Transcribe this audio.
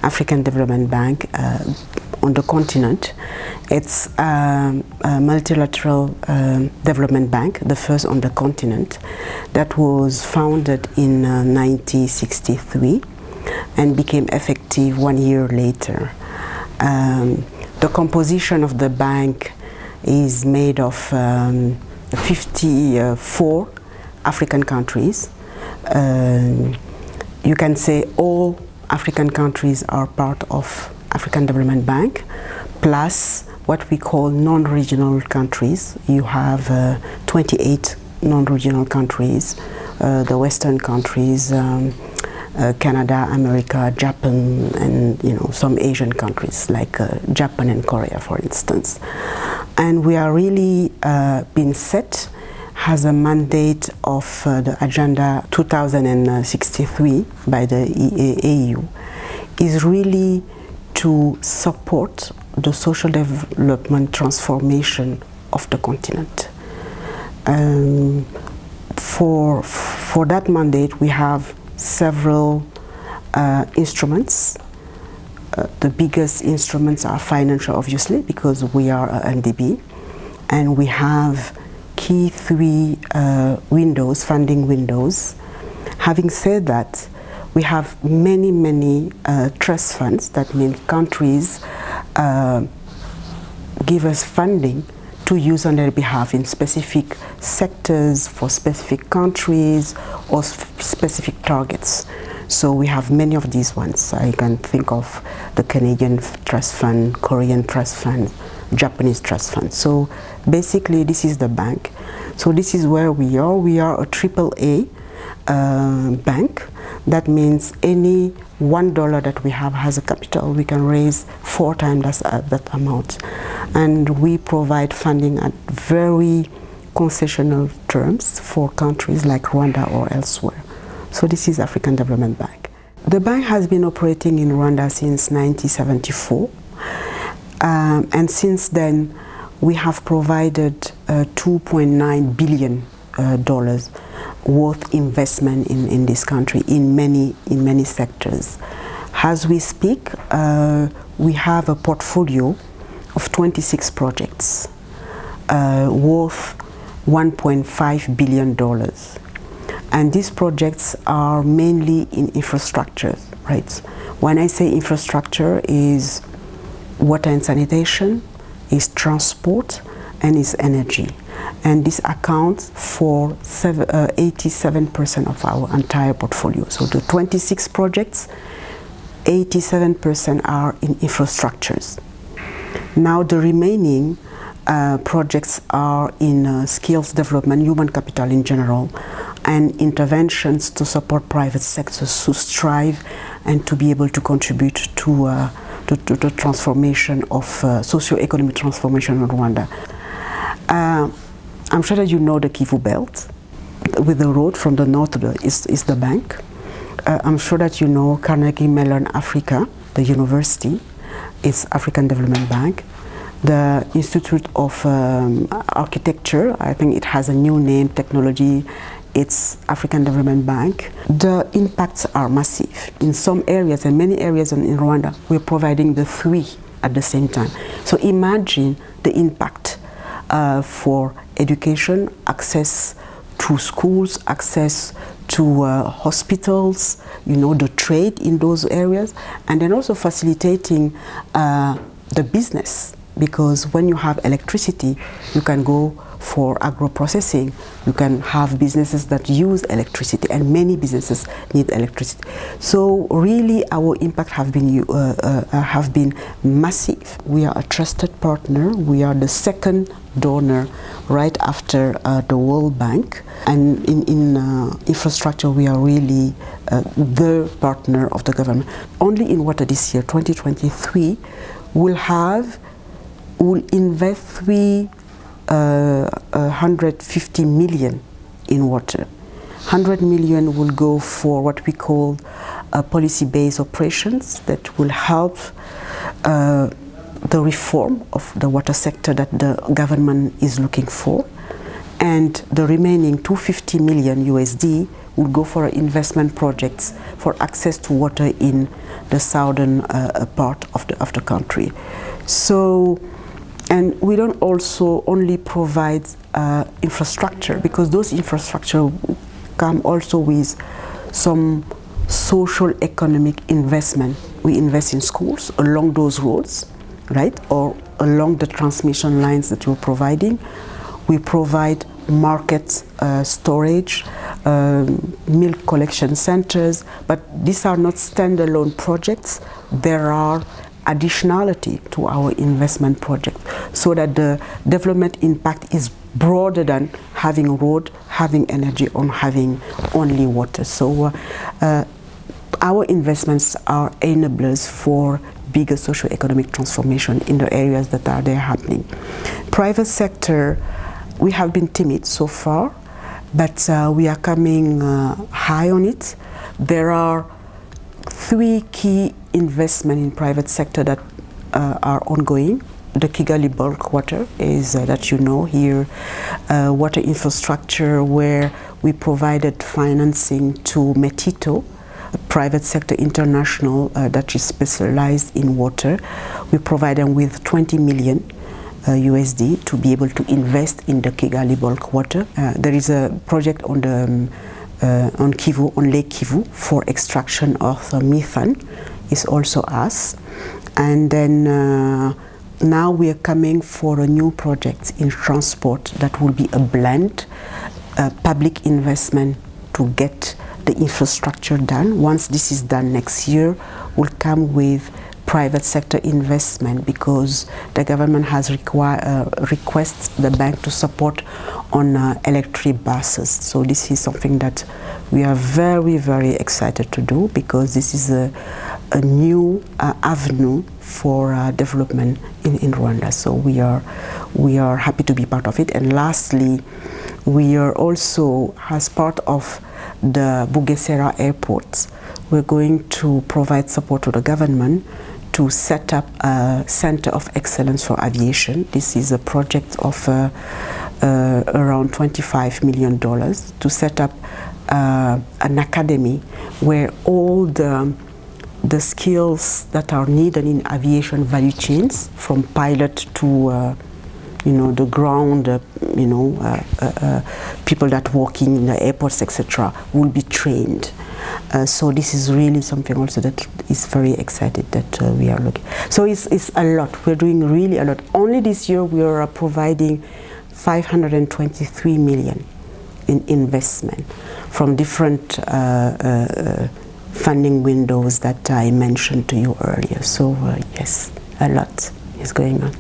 African Development Bank on the continent. It's a multilateral development bank, the first on the continent, that was founded in 1963 and became effective 1 year later. The composition of the bank is made of 54 African countries. You can say all African countries are part of African Development Bank, plus what we call non-regional countries. You have 28 non-regional countries, the Western countries, Canada, America, Japan, and some Asian countries like Japan and Korea, for instance. And we are really been set as a mandate of the Agenda 2063 by the AU is really to support the social development transformation of the continent. For that mandate, we have several instruments. The biggest instruments are financial, obviously, because we are AfDB, and we have key three windows, funding windows. Having said that, we have many trust funds. That means countries give us funding to use on their behalf in specific sectors, for specific countries, or specific targets. So we have many of these ones. I can think of the Canadian Trust Fund, Korean Trust Fund, Japanese Trust Fund. So basically this is the bank. So this is where we are. We are a AAA bank. That means any $1 that we have has a capital, we can raise 4 times that amount. And we provide funding at very concessional terms for countries like Rwanda or elsewhere. So this is African Development Bank. The bank has been operating in Rwanda since 1974. And since then, we have provided $2.9 billion worth investment in this country in many sectors. As we speak, we have a portfolio of 26 projects worth $1.5 billion. And these projects are mainly in infrastructure, right? When I say infrastructure, is water and sanitation, is transport, and is energy. And this accounts for 87% of our entire portfolio. So the 26 projects, 87% are in infrastructures. Now the remaining projects are in skills development, human capital in general, and interventions to support private sectors to strive and to be able to contribute to the transformation of socio-economic transformation in Rwanda. I'm sure that you know the Kivu Belt. With the road from the north to the east is the bank. I'm sure that you know Carnegie Mellon Africa, the university, is African Development Bank. The Institute of Architecture, I think it has a new name, technology, it's African Development Bank. The impacts are massive. In some areas, and many areas in Rwanda, we're providing the 3 at the same time. So imagine the impact for education, access to schools, access to hospitals, the trade in those areas, and then also facilitating the business, because when you have electricity, you can go for agro-processing. You can have businesses that use electricity, and many businesses need electricity. So really our impact have been massive. We are a trusted partner. We are the second donor right after the World Bank. And in infrastructure, we are really the partner of the government. Only in water this year, 2023, we'll invest 350 million in water. 100 million will go for what we call policy-based operations that will help the reform of the water sector that the government is looking for. and the remaining 250 million USD will go for investment projects for access to water in the southern part of the country. So, and we don't also only provide infrastructure, because those infrastructure come also with some social economic investment. We invest in schools along those roads, right, or along the transmission lines that we're providing. We provide market storage, milk collection centers, but these are not standalone projects. There are additionality to our investment project, so that the development impact is broader than having road, having energy, or having only water. So our investments are enablers for bigger socio-economic transformation in the areas that are there happening. Private sector, we have been timid so far, but we are coming high on it. There are 3 key investments in private sector that are ongoing. The Kigali bulk water is that you know here, water infrastructure, where we provided financing to Metito, a private sector international that is specialized in water. We provide them with 20 million USD to be able to invest in the Kigali bulk water. There is a project on the on Kivu, on Lake Kivu, for extraction of methane. Is also us. And then now we are coming for a new project in transport that will be a blend, public investment to get the infrastructure done. Once this is done next year, we'll come with private sector investment, because the government has requested the bank to support on electric buses. So this is something that we are very, very excited to do, because this is a new avenue for development in Rwanda. So we are happy to be part of it. And lastly, we are also, as part of the Bugesera airport, we're going to provide support to the government to set up a center of excellence for aviation. This is a project of around $25 million to set up an academy where all the skills that are needed in aviation value chains, from pilot to the ground, people that working in the airports, etc., will be trained. So this is really something also that is very excited that we are looking. So it's a lot. We're doing really a lot. Only this year we are providing 523 million in investment from different funding windows that I mentioned to you earlier. So yes, a lot is going on.